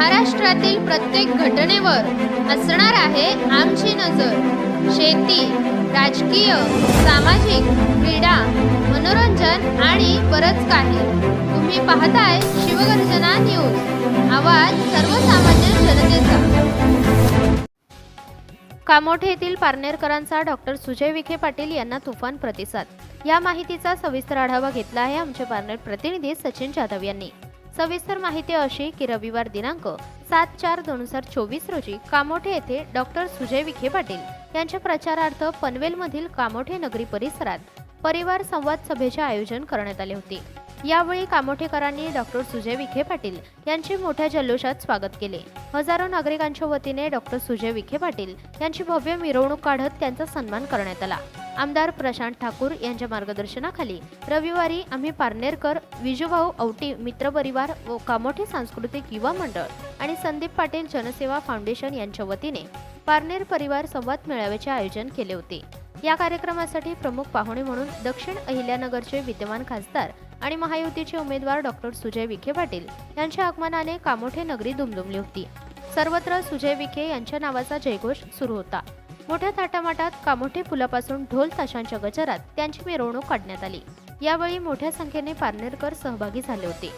महाराष्ट्रातील प्रत्येक घटनेवर असणार आहे आमची नजर। शेती, राजकीय, सामाजिक, क्रीडा, मनोरंजन आणि बरंच काही। तुम्ही पाहताय शिवगर्जना न्यूज, आवाज सर्वसामान्य जनतेचा। कामोठे येथील पारनेरकरांचा डॉक्टर सुजय विखे पाटील यांना तुफान प्रतिसाद। या माहितीचा सविस्तर आढावा घेतला आहे आमचे पारनेर प्रतिनिधी सचिन जाधव यांनी। सविस्तर माहिती अशी की रविवार दिनांक 7/4/2024 रोजी कामोठे येथे डॉक्टर सुजय विखे पाटील यांच्या प्रचारार्थ पनवेलमधील कामोठे नगरी परिसरात परिवार संवाद सभेचे आयोजन करण्यात आले होते। यावेळी कामोठेकरांनी डॉक्टर सुजय विखे पाटील यांचे मोठ्या जल्लोषात स्वागत केले। हजारो नागरिकांच्या वतीने डॉक्टर सुजय विखे पाटील यांची भव्य मिरवणूक काढत त्यांचा सन्मान करण्यात आला। आमदार प्रशांत ठाकूर यांच्या मार्गदर्शनाखाली रविवारी आम्ही पारनेरकर, विजूभाऊ औटी मित्र परिवार व कामोठे सांस्कृतिक युवा मंडळ आणि संदीप पाटील जनसेवा फाउंडेशन यांच्या वतीने पारनेर परिवार संवाद मेळाव्याचे आयोजन केले होते। या कार्यक्रमासाठी प्रमुख पाहुणे म्हणून दक्षिण अहिल्यानगरचे विद्यमान खासदार आणि महायुतीचे उमेदवार डॉक्टर सुजय विखे पाटील यांच्या आगमनाने कामोठे नगरी दुमदुमली होती। सर्वत्र सुजय विखे यांच्या नावाचा जयघोष सुरू होता। मोठ्या थाटामाटात कामोठे पुलापासून ढोल ताशांच्या गजरात त्यांची मिरवणूक काढण्यात आली। यावेळी मोठ्या संख्येने पारनेरकर सहभागी झाले होते।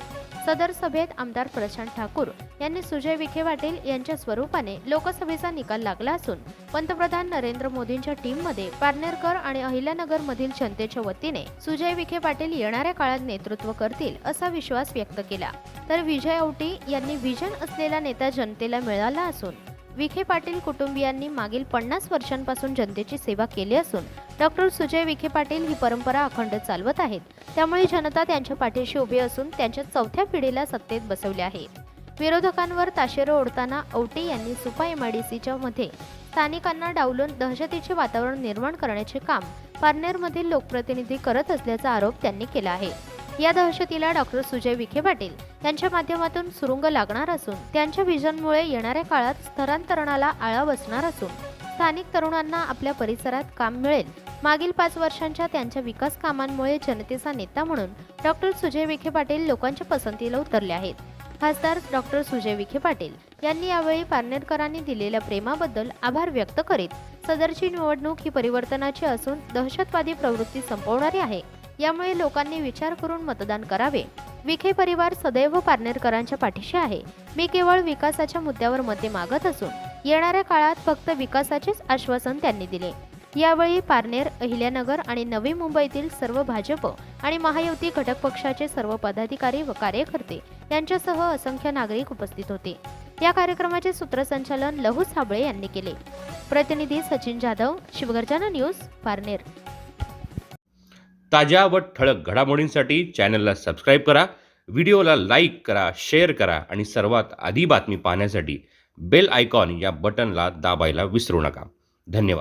सदर सभेत आमदार प्रशांत ठाकूर यांनी सुजय विखे पाटील यांच्या स्वरूपाने लोकसभेचा निकाल लागला असून पंतप्रधान नरेंद्र मोदींच्या टीममध्ये पारनेरकर आणि अहिल्यानगर मधील जनतेच्या वतीने सुजय विखे पाटील येणाऱ्या काळात नेतृत्व करतील असा विश्वास व्यक्त केला। तर विजय औटी यांनी विजन असलेला नेता जनतेला मिळाला असून विखे पाटील कुटुंबियांनी मागील 50 वर्षांपासून जनतेची सेवा केली असून डॉक्टर सुजय विखे पाटील ही परंपरा अखंड चालवत आहेत। त्यामुळे जनता त्यांच्या पाठीशी उभी असून त्यांच्या चौथ्या पिढीला सत्तेत बसवले आहे। विरोधकांवर ताशेरे ओढताना औटी यांनी सुपा एमआयडीसीच्या मध्ये स्थानिकांना डावलून दहशतीचे वातावरण निर्माण करण्याचे काम पारनेरमधील लोकप्रतिनिधी करत असल्याचा आरोप त्यांनी केला आहे। या दहशतीला डॉक्टर सुजय विखे पाटील यांच्या माध्यमातून सुरुंग लागणार असून त्यांच्या विजनमुळे येणाऱ्या काळात स्थलांतरणाला आळा बसणार असून स्थानिक तरुणांना आपल्या परिसरात काम मिळेल। मागील 5 वर्षांच्या त्यांच्या विकास कामांमुळे जनतेचा नेता म्हणून डॉक्टर सुजय विखे पाटील लोकांच्या पसंतीला उतरले आहेत। खासदार डॉक्टर सुजय विखे पाटील यांनी यावेळी पारनेरकरांनी दिलेल्या प्रेमाबद्दल आभार व्यक्त करीत सदरची निवडणूक ही परिवर्तनाची असून दहशतवादी प्रवृत्ती संपवणारी आहे। यामुळे लोकांनी विचार करून मतदान करावे। विखे परिवार सदैव पारनेरकरांच्या पाठीशी आहे। मी केवळ विकासाच्या मुद्द्यावर मते मागत असून येणाऱ्या काळात फक्त विकासाचेच आश्वासन त्यांनी दिले। यावेळी पारनेर, अहिल्यानगर आणि नवी मुंबईतील सर्व भाजप आणि महायुती घटक पक्षाचे सर्व पदाधिकारी व कार्यकर्ते यांच्यासह असंख्य नागरिक उपस्थित होते। या कार्यक्रमाचे सूत्रसंचालन लहू साबळे यांनी केले। प्रतिनिधी सचिन जाधव, शिवगर्जना न्यूज, पारनेर। ताज्या व ठळक घडामोडींसाठी चॅनलला सबस्क्राईब करा, व्हिडिओला लाईक करा, शेअर करा आणि सर्वात आधी बातमी पाहण्यासाठी बेल आयकॉन या बटनला दाबायला विसरू नका। धन्यवाद।